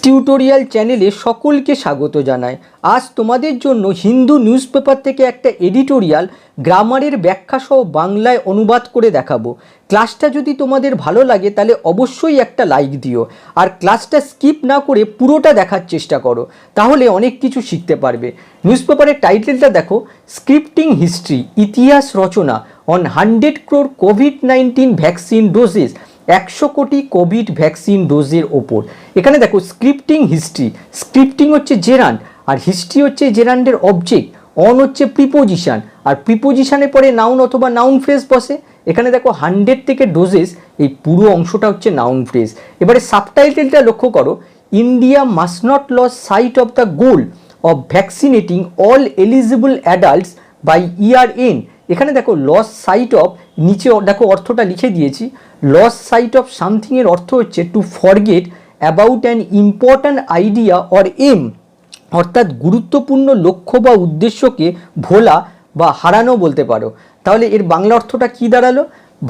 Tutorial চ্যানেলে সকলকে স্বাগত জানাই। আজ তোমাদের জন্য হিন্দু নিউজ পেপার থেকে একটা এডিটোরিয়াল গ্রামারের ব্যাখ্যা সহ বাংলায় অনুবাদ করে দেখাবো। ক্লাসটা যদি তোমাদের ভালো লাগে তাহলে অবশ্যই একটা লাইক দিও, আর ক্লাসটা স্কিপ না করে পুরোটা দেখার চেষ্টা করো, তাহলে অনেক কিছু শিখতে পারবে। নিউজ পেপারের টাইটেলটা দেখো, স্ক্রিপ্টিং হিস্ট্রি, ইতিহাস রচনা অন 100 crore কোভিড-19 ভ্যাকসিন ডোজেস, 100 কোটি কোভিড ভ্যাকসিন ডোজের ওপর। এখানে দেখো স্ক্রিপ্টিং হিস্ট্রি, স্ক্রিপ্টিং হচ্ছে জেরান্ড আর হিস্ট্রি হচ্ছে জেরান্ডের অবজেক্ট, অন হচ্ছে প্রিপোজিশন আর প্রিপোজিশনের পরে নাউন অথবা নাউন ফ্রেজ বসে। এখানে দেখো 100 থেকে ডোজেস, এই পুরো অংশটা হচ্ছে নাউন ফ্রেজ। এবারে সাবটাইটেলটা লক্ষ্য করো, India must not lose sight of the goal of vaccinating all eligible adults by year end. এখানে দেখো লস সাইট অফ, নিচে দেখো অর্থটা লিখে দিয়েছি। লস সাইট অফ সামথিংয়ের অর্থ হচ্ছে to forget about an important idea or aim, অর্থাৎ গুরুত্বপূর্ণ লক্ষ্য বা উদ্দেশ্যকে ভোলা বা হারানো বলতে পারো। তাহলে এর বাংলা অর্থটা কি দাঁড়ালো?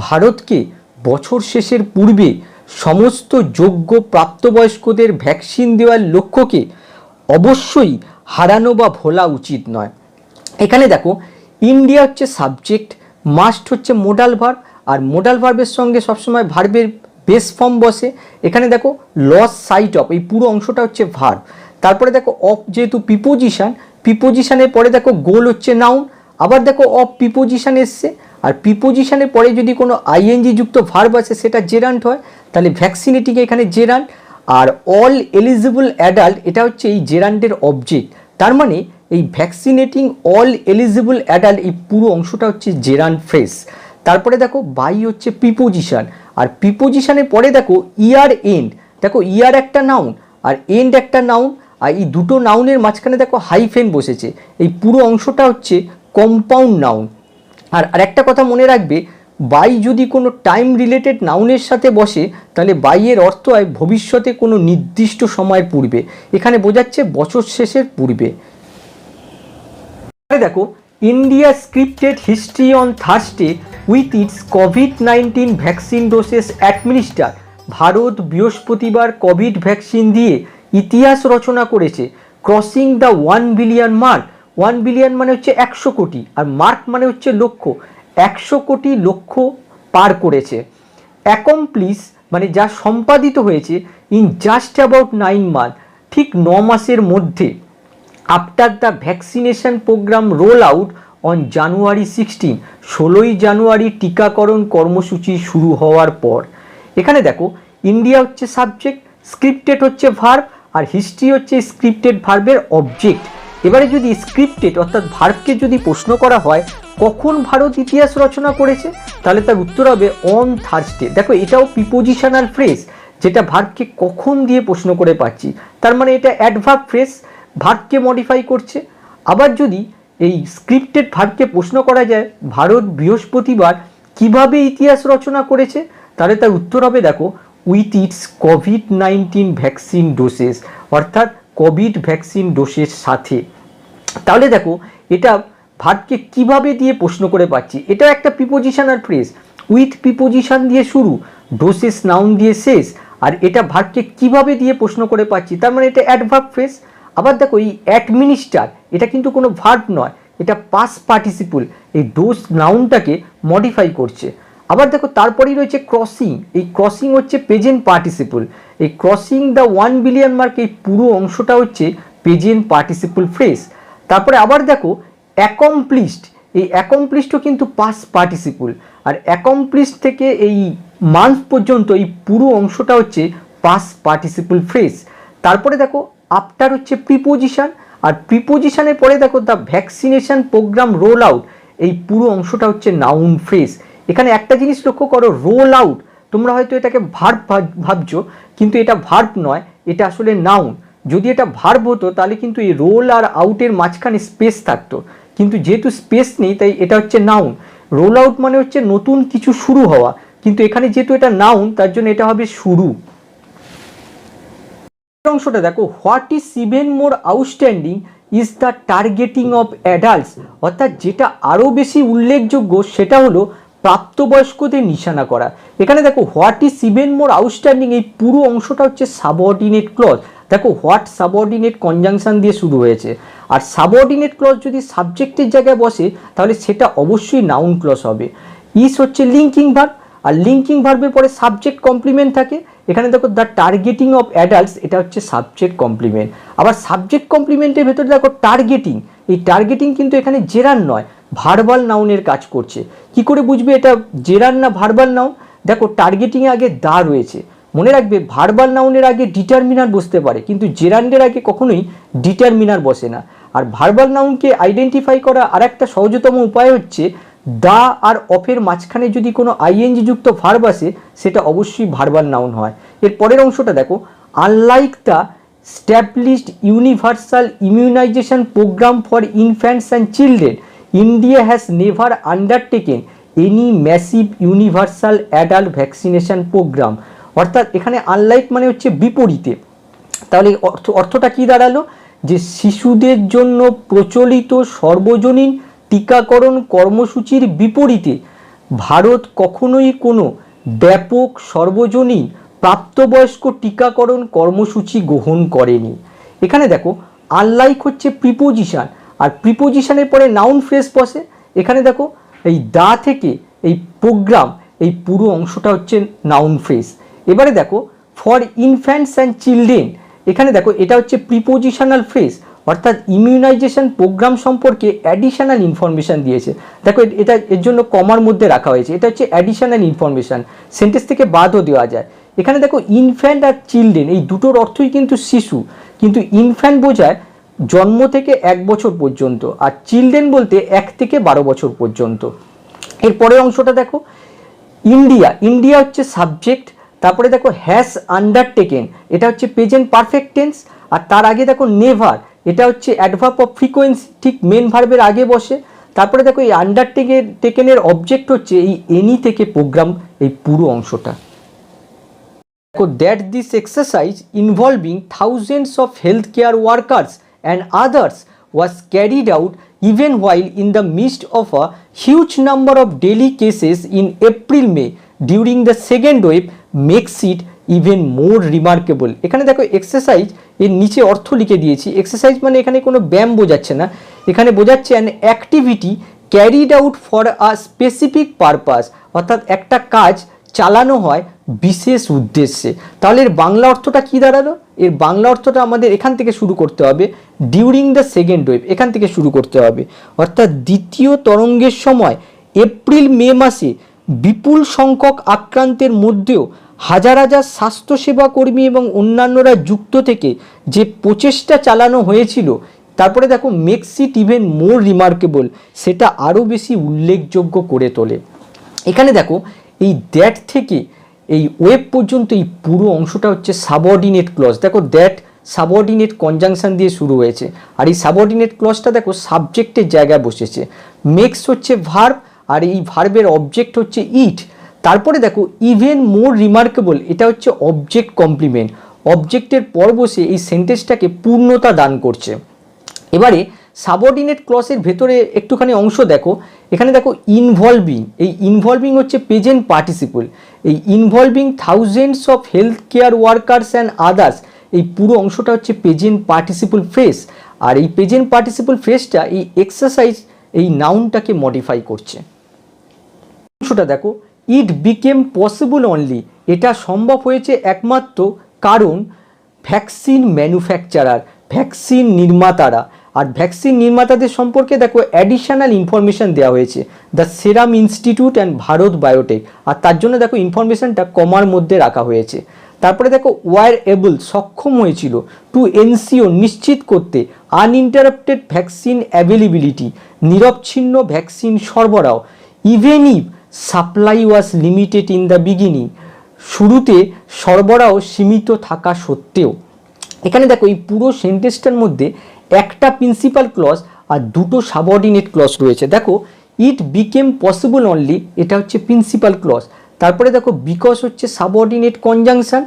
ভারতকে বছর শেষের পূর্বে সমস্ত যোগ্য প্রাপ্তবয়স্কদের ভ্যাকসিন দেওয়ার লক্ষ্যকে অবশ্যই হারানো বা ভোলা উচিত নয়। এখানে দেখো ইন্ডিয়া হচ্ছে সাবজেক্ট, মাস্ট হচ্ছে মোডাল ভার্ব, আর মোডাল ভার্বের সঙ্গে সবসময় ভার্বের বেস ফর্ম বসে। এখানে দেখো লস সাইট অফ, এই পুরো অংশটা হচ্ছে ভার্ব। তারপরে দেখো অফ যেহেতু প্রিপোজিশন, প্রিপোজিশনের পরে দেখো গোল হচ্ছে নাউন, আবার দেখো অফ প্রিপোজিশন এসছে, আর প্রিপোজিশনের পরে যদি কোনো আইএনজি যুক্ত ভার্ব আসে সেটা জেরান্ট হয়, তাহলে ভ্যাকসিনেটিং এখানে জেরান্ট। আর অল এলিজিবল অ্যাডাল্ট, এটা হচ্ছে এই জেরান্টের অবজেক্ট। তার মানে এই ভ্যাকসিনেটিং অল এলিজিবল অ্যাডাল্ট, এই পুরো অংশটা হচ্ছে জেরান্ট ফ্রেজ। তারপরে দেখো বাই হচ্ছে প্রিপোজিশন, আর প্রিপোজিশনের পরে দেখো ইয়ার এন্ড, দেখো ইয়ার একটা নাউন আর এন্ড একটা নাউন, আর এই দুটো নাউনের মাঝখানে দেখো হাইফেন বসেছে, এই পুরো অংশটা হচ্ছে কম্পাউন্ড নাউন। আর আরেকটা কথা মনে রাখবে, বাই যদি কোনো টাইম রিলেটেড নাউনের সাথে বসে তাহলে বাইয়ের অর্থ হয় ভবিষ্যতে কোনো নির্দিষ্ট সময়ের পূর্বে, এখানে বোঝাচ্ছে বছর শেষের পূর্বে। দেখো India scripted history on Thursday with its COVID-19 vaccine duchess administer. Bharat বৃহস্পতিবার কোভিড ভ্যাকসিন দিয়ে ইতিহাস রচনা করেছে। Crossing the 1 billion mark, 1 billion মানে হচ্ছে 100 কোটি, আর মার্ক মানে হচ্ছে লক্ষ্য, 100 কোটি লক্ষ্য পার করেছে। অ্যাকমপ্লিশ মানে যা সম্পাদিত হয়েছে ইন জাস্ট অ্যাবাউট 9 মান্থ, ঠিক 9 মাসের মধ্যে। After the vaccination programme roll out on January 16, 16ই জানুয়ারি টিকাকরণ কর্মসূচি শুরু হওয়ার পর। এখানে দেখো ইন্ডিয়া হচ্ছে সাবজেক্ট, স্ক্রিপ্টেড হচ্ছে ভার্ব, আর হিস্ট্রি হচ্ছে স্ক্রিপ্টেড ভার্বের অবজেক্ট। এবারে যদি স্ক্রিপ্টেড অর্থাৎ ভার্বকে যদি প্রশ্ন করা হয় কখন ভারত ইতিহাস রচনা করেছে, তাহলে তার উত্তর হবে অন থার্সডে। দেখো এটাও প্রিপোজিশনাল ফ্রেজ, যেটা ভার্বকে কখন দিয়ে প্রশ্ন করে পাচ্ছি, তার মানে এটা অ্যাডভার্ব ফ্রেজ, ভার্বকে মডিফাই করছে। আবার যদি এই স্ক্রিপ্টেড ভার্বকে প্রশ্ন করা যায় ভারত বৃহস্পতিবার কিভাবে ইতিহাস রচনা করেছে, তাহলে তার উত্তর হবে দেখো with its COVID-19 vaccine duchess, অর্থাৎ কোভিড ভ্যাকসিন ডোসের সাথে। তাহলে দেখো এটা ভার্বকে কিভাবে দিয়ে প্রশ্ন করে পাচ্ছি, এটাও একটা প্রিপোজিশনাল ফ্রেজ, উইথ প্রিপোজিশন দিয়ে শুরু, ডোসেস নাউন দিয়ে শেষ, আর এটা ভার্বকে কিভাবে দিয়ে প্রশ্ন করে পাচ্ছি, তার মানে এটা অ্যাডভার্ব ফ্রেজ। আবার দেখো এই অ্যাডমিনিস্টার, এটা কিন্তু কোনো ভার্ব নয়, এটা পাস্ট পার্টিসিপল, এই ডোজ নাউনটাকে মডিফাই করছে। আবার দেখো তারপরেই রয়েছে ক্রসিং, এই ক্রসিং হচ্ছে প্রেজেন্ট পার্টিসিপল, এই ক্রসিং দ্য 1 বিলিয়ন মার্ক, এই পুরো অংশটা হচ্ছে প্রেজেন্ট পার্টিসিপল ফ্রেজ। তারপরে আবার দেখো অ্যাকমপ্লিশড, এই অ্যাকমপ্লিশডও কিন্তু পাস্ট পার্টিসিপল, আর অ্যাকমপ্লিশড থেকে এই মান্থ পর্যন্ত এই পুরো অংশটা হচ্ছে পাস্ট পার্টিসিপল ফ্রেজ। তারপরে দেখো আফটার হচ্ছে প্রিপোজিশন, আর প্রিপোজিশনের পরে দেখো the vaccination programme roll out, এই পুরো অংশটা হচ্ছে নাউন ফ্রেজ। এখানে একটা জিনিস লক্ষ্য করো, রোল আউট, তোমরা হয়তো এটাকে ভার্ব ভাবছো, কিন্তু এটা ভার্ব নয়, এটা আসলে নাউন। যদি এটা ভার্ব হতো তাহলে কিন্তু এই রোল আর আউটের মাঝখানে স্পেস থাকতো, কিন্তু যেহেতু স্পেস নেই তাই এটা হচ্ছে নাউন। রোল আউট মানে হচ্ছে নতুন কিছু শুরু হওয়া, কিন্তু এখানে যেহেতু এটা নাউন তার জন্য এটা হবে শুরু। অংশটা দেখো, what is even more outstanding is the targeting of adults, অর্থাৎ যেটা আরও বেশি উল্লেখযোগ্য সেটা হলো প্রাপ্তবয়স্কদের নিশানা করা। এখানে দেখো what is even more outstanding, এই পুরো অংশটা হচ্ছে সাবঅর্ডিনেট ক্লজ, দেখো হোয়াট সাবঅর্ডিনেট কনজাংশন দিয়ে শুরু হয়েছে, আর সাবঅর্ডিনেট ক্লজ যদি সাবজেক্টের জায়গায় বসে তাহলে সেটা অবশ্যই নাউন ক্লজ হবে। ইস হচ্ছে লিঙ্কিং ভার্ব, আর লিঙ্কিং ভার্বের পরে সাবজেক্ট কমপ্লিমেন্ট থাকে। এখানে দেখো দ্য টার্গেটিং অফ অ্যাডাল্টস, এটা হচ্ছে সাবজেক্ট কমপ্লিমেন্ট। আবার সাবজেক্ট কমপ্লিমেন্টের ভেতরে দেখো টার্গেটিং, এই টার্গেটিং কিন্তু এখানে জেরার নয়, ভার্বাল নাউনের কাজ করছে। কি করে বুঝবে এটা জেরার না ভার্বাল নাউন? দেখো টার্গেটিংয়ে আগে দা রয়েছে, মনে রাখবে ভার্বাল নাউনের আগে ডিটারমিনার বসতে পারে, কিন্তু জেরান্ডের আগে কখনোই ডিটারমিনার বসে না। আর ভার্বাল নাউনকে আইডেন্টিফাই করা আর একটা সহজতম উপায় হচ্ছে দা আর অফের মাঝখানে যদি কোনো আইএনজি যুক্ত ভার্ব আসে সেটা অবশ্যই ভার্বাল নাউন হয়। এর পরের অংশটা দেখো, unlike the established universal immunization program for infants and children, India has never undertaken any massive universal adult vaccination program। অর্থাৎ এখানে আনলাইক মানে হচ্ছে বিপরীতে, তাহলে অর্থটা কি দাঁড়ালো, যে শিশুদের জন্য প্রচলিত সর্বজনীন টিকাকরণ কর্মসূচির বিপরীতে ভারত কখনোই কোনো ব্যাপক সর্বজনীন প্রাপ্তবয়স্ক টিকাকরণ কর্মসূচি গ্রহণ করেনি। এখানে দেখো আনলাইক হচ্ছে প্রিপোজিশন, আর প্রিপোজিশনের পরে নাউন ফ্রেজ বসে। এখানে দেখো এই দা থেকে এই প্রোগ্রাম, এই পুরো অংশটা হচ্ছে নাউন ফ্রেজ। এবারে দেখো ফর ইনফ্যান্টস অ্যান্ড চিলড্রেন, এখানে দেখো এটা হচ্ছে প্রিপোজিশনাল ফ্রেজ, অর্থাৎ ইমিউনাইজেশন প্রোগ্রাম সম্পর্কে অ্যাডিশনাল ইনফরমেশান দিয়েছে। দেখো এটা এর জন্য কমার মধ্যে রাখা হয়েছে, এটা হচ্ছে অ্যাডিশনাল ইনফরমেশান, সেন্টেন্স থেকে বাদও দেওয়া যায়। এখানে দেখো ইনফ্যান্ট আর চিলড্রেন এই দুটোর অর্থই কিন্তু শিশু, কিন্তু ইনফ্যান্ট বোঝায় জন্ম থেকে 1 বছর পর্যন্ত, আর চিলড্রেন বলতে 1 থেকে 12 বছর পর্যন্ত। এর পরের অংশটা দেখো, ইন্ডিয়া, ইন্ডিয়া হচ্ছে সাবজেক্ট, তারপরে দেখো হ্যাজ আন্ডারটেকেন, এটা হচ্ছে প্রেজেন্ট পারফেক্ট টেন্স, আর তার আগে দেখো নেভার, এটা হচ্ছে অ্যাডভার্ব অফ ফ্রিকোয়েন্সি, ঠিক মেন ভার্বের আগে বসে। তারপরে দেখো এই আন্ডারটেকেনের অবজেক্ট হচ্ছে এই এনি থেকে প্রোগ্রাম, এই পুরো অংশটা। That this exercise involving thousands of healthcare workers and others was carried out even while in the midst of a huge number of daily cases in April-May during the second wave makes it even more remarkable। এখানে দেখো exercise এর নিচে অর্থ লিখে দিয়েছি। Exercise মানে এখানে কোনো ব্যায়াম বোঝাচ্ছে না, এখানে বোঝাচ্ছে an activity carried out for a specific purpose, অর্থাৎ একটা কাজ চালানো হয় বিশেষ উদ্দেশ্যে। তাহলে এর বাংলা অর্থটা কি দাঁড়ালো? এর বাংলা অর্থটা আমাদের এখান থেকে শুরু করতে হবে, ডিউরিং দ্য সেকেন্ড ওয়েভ, এখান থেকে শুরু করতে হবে। অর্থাৎ দ্বিতীয় তরঙ্গের সময় এপ্রিল মে মাসে বিপুল সংখ্যক আক্রান্তের মধ্যেও হাজার হাজার স্বাস্থ্যসেবা কর্মী এবং অন্যান্যরা যুক্ত থেকে যে প্রচেষ্টা চালানো হয়েছিল, তারপরে দেখো makes it even more remarkable, সেটা আরও বেশি উল্লেখযোগ্য করে তোলে। এখানে দেখো এই দ্যাট থেকে এই ওয়েব পর্যন্ত এই পুরো অংশটা হচ্ছে সাবঅর্ডিনেট ক্লজ। দেখো দ্যাট সাবঅর্ডিনেট কনজাংশন দিয়ে শুরু হয়েছে, আর এই সাবঅর্ডিনেট ক্লজটা দেখো সাবজেক্টের জায়গায় বসেছে। মেক্স হচ্ছে ভার্ব, আর এই ভার্বের অবজেক্ট হচ্ছে ইট। তারপরে দেখো ইভেন মোর রিমার্কেবল, এটা হচ্ছে অবজেক্ট কমপ্লিমেন্ট, অবজেক্টের পর বসে এই সেন্টেন্সটাকে পূর্ণতা দান করছে। এবারে সাবঅর্ডিনেট ক্লজের ভেতরে একটুখানি অংশ দেখো, এখানে দেখো ইনভলভিং, এই ইনভলভিং হচ্ছে প্রেজেন্ট পার্টিসিপল, এই involving thousands of health care workers and others, এই পুরো অংশটা হচ্ছে প্রেজেন্ট পার্টিসিপল ফ্রেজ। আর এই প্রেজেন্ট পার্টিসিপল ফ্রেজটা এই এক্সারসাইজ এই নাউনটাকে মডিফাই করছে। অংশটা দেখো, ইট বিকেম পসিবল অনলি, এটা সম্ভব হয়েছে একমাত্র কারণ ভ্যাকসিন ম্যানুফ্যাকচারার, ভ্যাকসিন নির্মাতারা, আর ভ্যাকসিন নির্মাতাদের সম্পর্কে দেখো অ্যাডিশনাল ইনফরমেশান দেওয়া হয়েছে, the Serum Institute and Bharat Biotech, আর তার জন্য দেখো ইনফরমেশানটা কমার মধ্যে রাখা হয়েছে। তারপরে দেখো ওয়ার এবল, সক্ষম হয়েছিল, টু এনসিওর, নিশ্চিত করতে, আনইন্টারাপ্টেড ভ্যাকসিন অ্যাভেলেবিলিটি, নিরবচ্ছিন্ন ভ্যাকসিন সরবরাহ, even if supply was limited in the beginning, শুরুতে সরবরাহ সীমিত থাকা সত্ত্বেও। এখানে দেখো এই পুরো সেন্টেন্সটার মধ্যে একটা প্রিন্সিপাল ক্লজ আর দুটো সাবঅর্ডিনেট ক্লজ রয়েছে। দেখো ইট বিকেম পসিবল অনলি, এটা হচ্ছে প্রিন্সিপাল ক্লজ। তারপরে দেখো বিকজ হচ্ছে সাবঅর্ডিনেট কনজাংশন,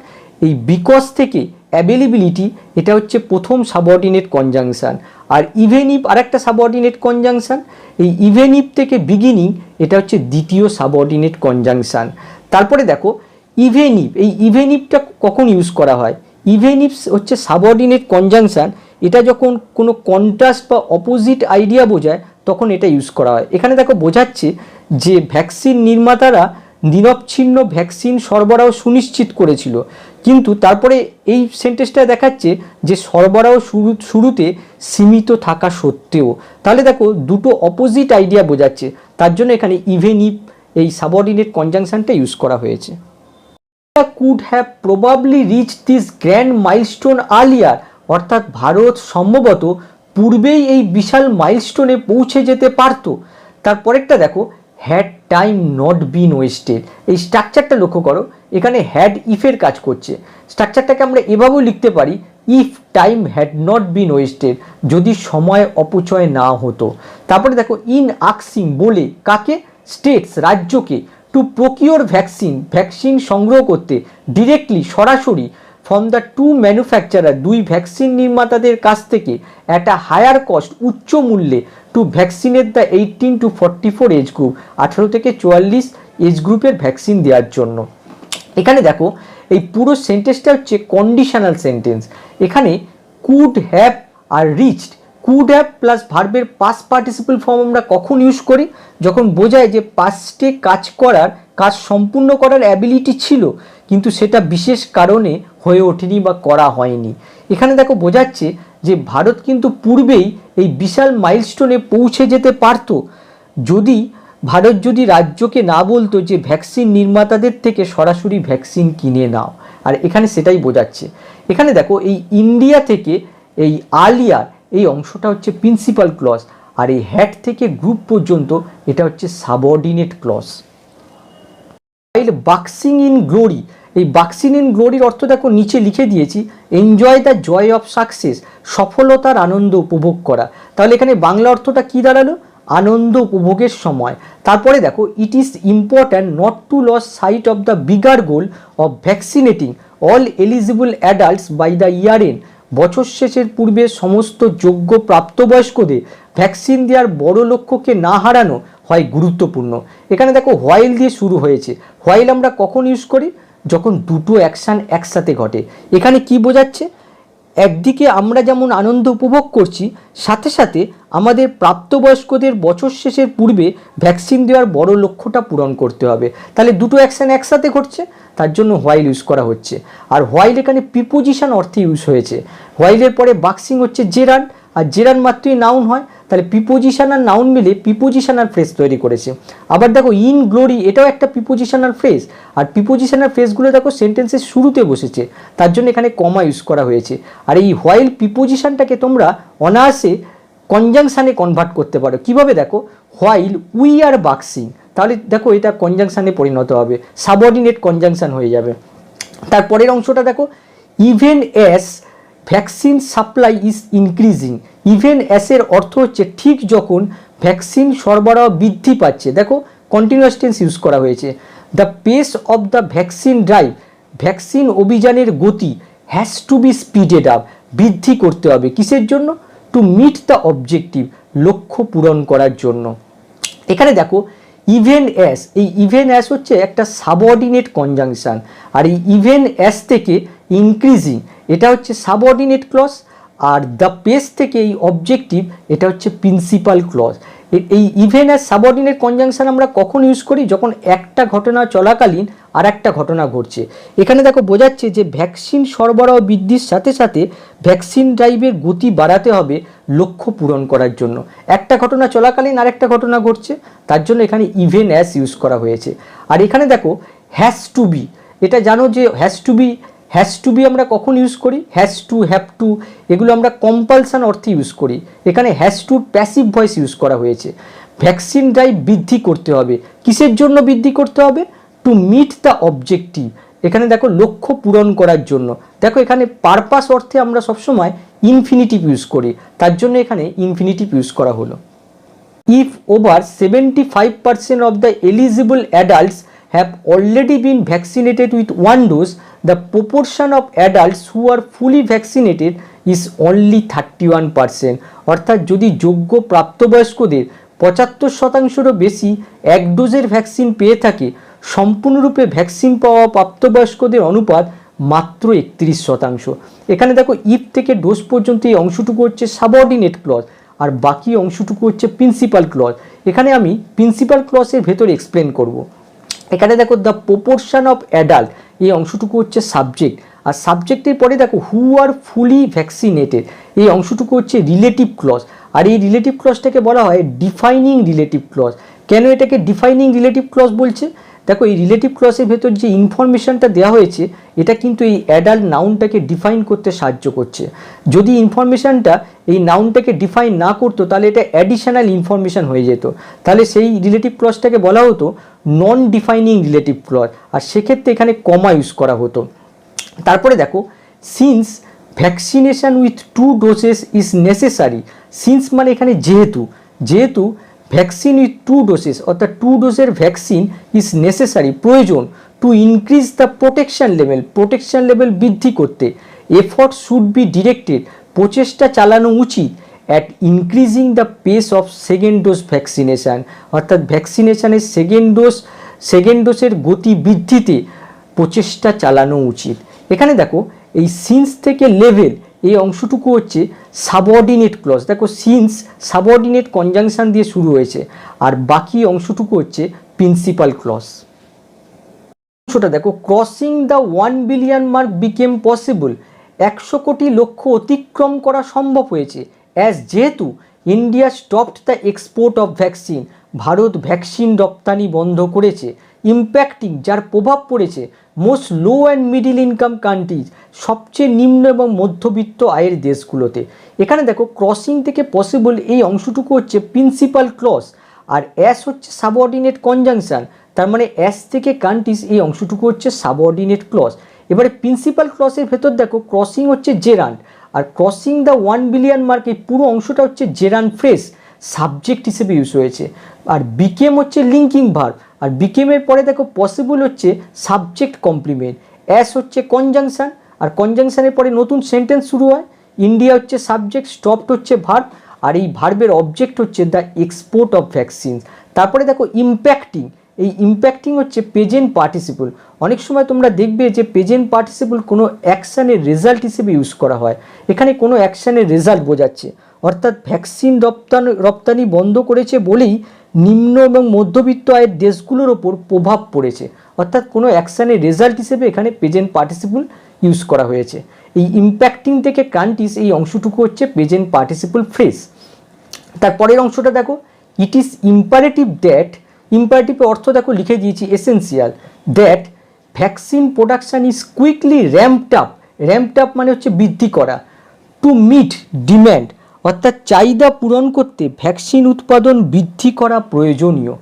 এই বিকজ থেকে অ্যাভেলেবিলিটি, এটা হচ্ছে প্রথম সাবঅর্ডিনেট কনজাংশন। আর ইভেন ইফ আরেকটা সাবঅর্ডিনেট কনজাংশন, এই ইভেন ইফ থেকে বিগিনিং, এটা হচ্ছে দ্বিতীয় সাবঅর্ডিনেট কনজাংশন। তারপরে দেখো ইভেন ইফ, এই ইভেন ইফটা কখন ইউজ করা হয়? ইভেন ইফ হচ্ছে সাবঅর্ডিনেট কনজাংশন, এটা যখন কোনো কন্ট্রাস্ট বা অপোজিট আইডিয়া বোঝায় তখন এটা ইউজ করা হয়। এখানে দেখো বোঝাচ্ছে যে ভ্যাকসিন নির্মাতারা নিরবচ্ছিন্ন ভ্যাকসিন সরবরাহ সুনিশ্চিত করেছিল, কিন্তু তারপরে এই সেন্টেন্সটা দেখাচ্ছে যে সরবরাহ শুরুতে সীমিত থাকা সত্ত্বেও। তাহলে দেখো দুটো অপোজিট আইডিয়া বোঝাচ্ছে, তার জন্য এখানে ইভেন ইফ এই সাবঅর্ডিনেট কনজাংশনটা ইউজ করা হয়েছে। Could have probably reach this grand milestone earlier, অর্থাৎ ভারত সম্ভবত পূর্বেই এই বিশাল মাইলস্টোনে পৌঁছে যেতে পারত। তারপরেরটা দেখো, had time not been wasted. এই স্ট্রাকচারটা লক্ষ্য করো, এখানে হ্যাড ইফের কাজ করছে। স্ট্রাকচারটাকে আমরা এভাবেও লিখতে পারি, if time had not been wasted, যদি সময় অপচয় না হতো। তারপরে দেখো, ইন আক্সিং, বলে কাকে, স্টেটস, রাজ্যকে, টু প্রকিওর ভ্যাকসিন, ভ্যাকসিন সংগ্রহ করতে, ডিরেক্টলি, সরাসরি, ফ্রম দ্য টু ম্যানুফ্যাকচারার, দুই ভ্যাকসিন নির্মাতাদের কাছ থেকে, একটা হায়ার কস্ট, উচ্চ মূল্যে, টু ভ্যাকসিনের দ্য 18 to 44 এজ গ্রুপ, 18 থেকে 44 এজ গ্রুপের ভ্যাকসিন দেওয়ার জন্য। এখানে দেখো এই পুরো সেন্টেন্সটা হচ্ছে কন্ডিশনাল সেন্টেন্স। এখানে কুড হ্যাভ আর রিচড, কুড হ্যাভ প্লাস ভার্বের পাস্ট পার্টিসিপল ফর্ম আমরা কখন ইউজ করি, যখন বোঝায় যে পাস্টে কাজ সম্পূর্ণ করার অ্যাবিলিটি ছিল কিন্তু সেটা বিশেষ কারণে হয়ে ওঠেনি বা করা হয়নি। এখানে দেখো বোঝাচ্ছে যে ভারত কিন্তু পূর্বেই এই বিশাল মাইলস্টোনে পৌঁছে যেতে পারত ভারত যদি রাজ্যকে না বলতো যে ভ্যাকসিন নির্মাতাদের থেকে সরাসরি ভ্যাকসিন কিনে নাও। আর এখানে সেটাই বোঝাচ্ছে। এখানে দেখো এই ইন্ডিয়া থেকে এই আর্লিয়ার এই অংশটা হচ্ছে প্রিন্সিপাল ক্লজ, আর এই হ্যাড থেকে গ্রুপ পর্যন্ত এটা হচ্ছে সাবঅর্ডিনেট ক্লজ। বাক্সিং ইন গ্লোরি, এই বাক্সিং ইন গ্লোরির অর্থ দেখো নিচে লিখে দিয়েছি, enjoy the joy of success, সফলতার আনন্দ উপভোগ করা। তাহলে এখানে বাংলা অর্থটা কি দাঁড়ালো, আনন্দ উপভোগের সময়। তারপরে দেখো, it is important not to lose sight of the bigger goal of vaccinating all eligible adults by the year end, বছর শেষের পূর্বে সমস্ত যোগ্য প্রাপ্তবয়স্কদের ভ্যাকসিন দেওয়ার বড় লক্ষ্যকে না হারানো হয় গুরুত্বপূর্ণ। এখানে দেখো হোয়াইল দিয়ে শুরু হয়েছে। হোয়াইল আমরা কখন ইউজ করি, যখন দুটো অ্যাকশান একসাথে ঘটে। এখানে কি বোঝাচ্ছে, একদিকে আমরা যেমন আনন্দ উপভোগ করছি, সাথে সাথে আমাদের প্রাপ্তবয়স্কদের বছর শেষের পূর্বে ভ্যাকসিন দেওয়ার বড় লক্ষ্যটা পূরণ করতে হবে। তাহলে দুটো অ্যাকশান একসাথে ঘটছে, তার জন্য হোয়াইল ইউজ করা হচ্ছে। আর হোয়াইল এখানে প্রিপোজিশন অর্থে ইউজ হয়েছে। হোয়াইলের পরে বাক্সিং হচ্ছে জেরান্ড, আর জেরান্ড মাত্রই নাউন হয়, তাহলে প্রিপোজিশন আর নাউন মিলে প্রিপোজিশনাল ফ্রেজ তৈরি করেছে। আবার দেখো ইন গ্লোরি, এটাও একটা প্রিপোজিশনাল ফ্রেজ, আর প্রিপোজিশনাল ফ্রেজগুলো দেখো সেন্টেন্সের শুরুতে বসেছে, তার জন্য এখানে কমা ইউজ করা হয়েছে। আর এই হোয়াইল প্রিপোজিশনটাকে তোমরা অনায়াসে কনজাংশনে কনভার্ট করতে পারো। কিভাবে দেখো, হোয়াইল উই আর বাক্সিং, তাহলে দেখো এটা কনজাংশনে পরিণত হবে, সাবঅর্ডিনেট কনজাংশন হয়ে যাবে। তারপরের অংশটা দেখো, even as vaccine supply is increasing. Even অ্যাসের অর্থ হচ্ছে ঠিক যখন ভ্যাকসিন সরবরাহ বৃদ্ধি পাচ্ছে। দেখো কন্টিনিউয়াস টেন্স ইউজ করা হয়েছে। The pace of the vaccine drive, vaccine অভিযানের গতি has to be speeded up, বৃদ্ধি করতে হবে। কিসের জন্য, টু মিট দ্য অবজেক্টিভ, লক্ষ্য পূরণ করার জন্য। এখানে দেখো ইভেন অ্যাস, এই ইভেন অ্যাস হচ্ছে একটা সাবঅর্ডিনেট কনজাংশন, আর এই ইভেন অ্যাস থেকে ইনক্রিজিং এটা হচ্ছে সাবঅর্ডিনেট ক্লজ, আর দ্য পেস থেকে এই অবজেক্টিভ এটা হচ্ছে প্রিন্সিপাল ক্লজ। এই ইভেন অ্যাস সাবঅর্ডিনেট কনজাংশন আমরা কখন ইউজ করি, যখন একটা ঘটনা চলাকালীন আর একটা ঘটনা ঘটছে। এখানে দেখো বোঝাচ্ছে যে ভ্যাকসিন সরবরাহ বৃদ্ধির সাথে সাথে ভ্যাকসিন ড্রাইভের গতি বাড়াতে হবে লক্ষ্য পূরণ করার জন্য। একটা ঘটনা চলাকালীন আর একটা ঘটনা ঘটছে, তার জন্য এখানে ইভেন অ্যাস ইউজ করা হয়েছে। আর এখানে দেখো হ্যাজ টু বি, এটা জানো যে হ্যাজ টু বি আমরা কখন ইউজ করি, হ্যাজ টু, হ্যাভ টু, এগুলো আমরা কম্পালশন অর্থে ইউজ করি। এখানে has to passive voice use করা হয়েছে। ভ্যাকসিন ড্রাইভ বৃদ্ধি করতে হবে, কিসের জন্য বৃদ্ধি করতে হবে, টু মিট দ্য অবজেক্টিভ, এখানে দেখো লক্ষ্য পূরণ করার জন্য। দেখো এখানে পারপাস অর্থে আমরা সবসময় ইনফিনিটিভ ইউজ করি, তার জন্য এখানে ইনফিনিটিভ ইউজ করা হলো। If over 75% of the eligible adults have already been vaccinated with one dose, the proportion of adults who are fully vaccinated is only 31%. অর্থাৎ যদি যোগ্য প্রাপ্তবয়স্কদের 75%-রও বেশি এক ডোজের ভ্যাকসিন পেয়ে থাকে, সম্পূর্ণরূপে ভ্যাকসিন পাওয়া প্রাপ্তবয়স্কদের অনুপাত মাত্র 31%। এখানে দেখো ইফ থেকে ডোজ পর্যন্ত এই অংশটুকু হচ্ছে সাবঅর্ডিনেট ক্লজ, আর বাকি অংশটুকু হচ্ছে প্রিন্সিপাল ক্লজ। এখানে আমি প্রিন্সিপাল ক্লজের ভেতরে এক্সপ্লেন করব। এখানে দেখো দ্য প্রপোর্শন অফ অ্যাডাল্ট, এই অংশটুকু হচ্ছে সাবজেক্ট, আর সাবজেক্টের পরে দেখো হু আর ফুলি ভ্যাকসিনেটেড, এই অংশটুকু হচ্ছে রিলেটিভ ক্লজ। আর এই রিলেটিভ ক্লজটাকে বলা হয় ডিফাইনিং রিলেটিভ ক্লজ। কেন এটাকে ডিফাইনিং রিলেটিভ ক্লজ বলছে? দেখো এই রিলেটিভ ক্লজের ভেতর যে ইনফরমেশনটা দেওয়া হয়েছে এটা কিন্তু এই অ্যাডাল্ট নাউনটাকে ডিফাইন করতে সাহায্য করছে। যদি ইনফরমেশনটা এই নাউনটাকে ডিফাইন না করতো তাহলে এটা অ্যাডিশনাল ইনফরমেশন হয়ে যেত, তাহলে সেই রিলেটিভ ক্লজটাকে বলা হতো নন ডিফাইনিং রিলেটিভ ক্লজ, আর সেক্ষেত্রে এখানে কমা ইউজ করা হতো। তারপরে দেখো since vaccination with 2 doses is necessary. Since মানে এখানে যেহেতু ভ্যাকসিন উইথ 2 ডোজেস অর্থাৎ 2 ডোজের ভ্যাকসিন ইজ নেসেসারি, প্রয়োজন, to increase the protection level বৃদ্ধি করতে, এফর্ট শুড বি ডিরেক্টেড, প্রচেষ্টা চালানো উচিত, at increasing the pace of second dose vaccination, অর্থাৎ ভ্যাকসিনেশানের সেকেন্ড ডোজের গতি বৃদ্ধিতে প্রচেষ্টা চালানো উচিত। এখানে দেখো এই সিন্স থেকে লেভেল এই অংশটুকু হচ্ছে সাবঅর্ডিনেট ক্লজ। দেখো সিন্স সাবঅর্ডিনেট কনজাংশন দিয়ে শুরু হয়েছে, আর বাকি অংশটুকু হচ্ছে প্রিন্সিপাল ক্লজ। অংশটা দেখো crossing the 1 billion mark became possible, 100 কোটি লক্ষ্য অতিক্রম করা সম্ভব হয়েছে, অ্যাজ যেহেতু India stopped the export of vaccine, ভারত ভ্যাকসিন রপ্তানি বন্ধ করেছে, ইম্প্যাক্টিং যার প্রভাব পড়েছে most low and middle income countries, সবচেয়ে নিম্ন এবং মধ্যবিত্ত আয়ের দেশগুলোতে। এখানে দেখো ক্রসিং থেকে পসিবল এই অংশটুকু হচ্ছে প্রিন্সিপাল ক্লজ, আর অ্যাস হচ্ছে সাবঅর্ডিনেট কনজাংশন, তার মানে অ্যাস থেকে কান্ট্রিজ এই অংশটুকু হচ্ছে সাবঅর্ডিনেট ক্লজ। এবারে প্রিন্সিপাল ক্লজের ভেতর দেখো ক্রসিং হচ্ছে জেরান্ড, আর ক্রসিং দ্য 1 বিলিয়ন মার্ক এই পুরো অংশটা হচ্ছে জেরান্ড ফ্রেজ, সাবজেক্ট হিসেবে ইউজ হয়েছে। আর বিকেম হচ্ছে লিঙ্কিং ভার্ব, আর বিকেমের পরে দেখো পসিবল হচ্ছে সাবজেক্ট কমপ্লিমেন্ট, অ্যাস হচ্ছে কনজাংশন, আর কনজাংশনের পরে নতুন সেন্টেন্স শুরু হয়, ইন্ডিয়া হচ্ছে সাবজেক্ট, স্টপড হচ্ছে ভার্ব, আর এই ভার্বের অবজেক্ট হচ্ছে দ্য এক্সপোর্ট অফ ভ্যাকসিনস। তারপরে দেখো ইম্প্যাক্টিং, এই ইম্প্যাক্টিং হচ্ছে প্রেজেন্ট পার্টিসিপল। অনেক সময় তোমরা দেখবে যে প্রেজেন্ট পার্টিসিপল কোনো অ্যাকশানের রেজাল্ট হিসেবে ইউজ করা হয়, এখানে কোনো অ্যাকশানের রেজাল্ট বোঝাচ্ছে, অর্থাৎ ভ্যাকসিন রপ্তানি বন্ধ করেছে বলেই নিম্ন এবং মধ্যবিত্ত আয়ের দেশগুলোর ওপর প্রভাব পড়েছে, অর্থাৎ কোনো অ্যাকশানের রেজাল্ট হিসেবে এখানে প্রেজেন্ট পার্টিসিপল ইউজ করা হয়েছে। এই ইম্প্যাক্টিং থেকে কান্ট্রিজ এই অংশটুকু হচ্ছে প্রেজেন্ট পার্টিসিপল ফ্রেজ। তারপরের অংশটা দেখো ইট ইজ ইম্পারেটিভ দ্যাট, ইম্পারেটিভের অর্থ দেখো লিখে দিয়েছি essential, that vaccine production is quickly র্যাম্পড up মানে হচ্ছে বৃদ্ধি করা, টু মিট ডিম্যান্ড অর্থাৎ চাহিদা পূরণ করতে ভ্যাকসিন উৎপাদন বৃদ্ধি করা প্রয়োজনীয়।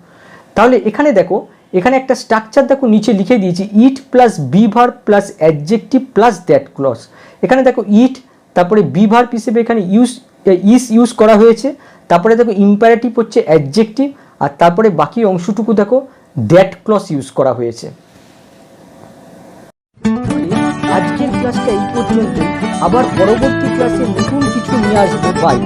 তাহলে এখানে দেখো এখানে একটা স্ট্রাকচার দেখো নিচে লিখে দিয়েছি, it plus be verb plus adjective plus that clause. এখানে দেখো ইট, তারপরে বি ভার্ব হিসেবে এখানে ইউজ করা হয়েছে, তারপরে দেখো ইম্পারেটিভ হচ্ছে অ্যাডজেক্টিভ, আর তারপরে বাকি অংশটুকু দেখো দ্যাট ক্লজ ইউজ করা হয়েছে। আজকের ক্লাসটা এই পর্যন্ত, আবার পরবর্তী ক্লাসে নতুন কিছু নিয়ে আসবো। বাই।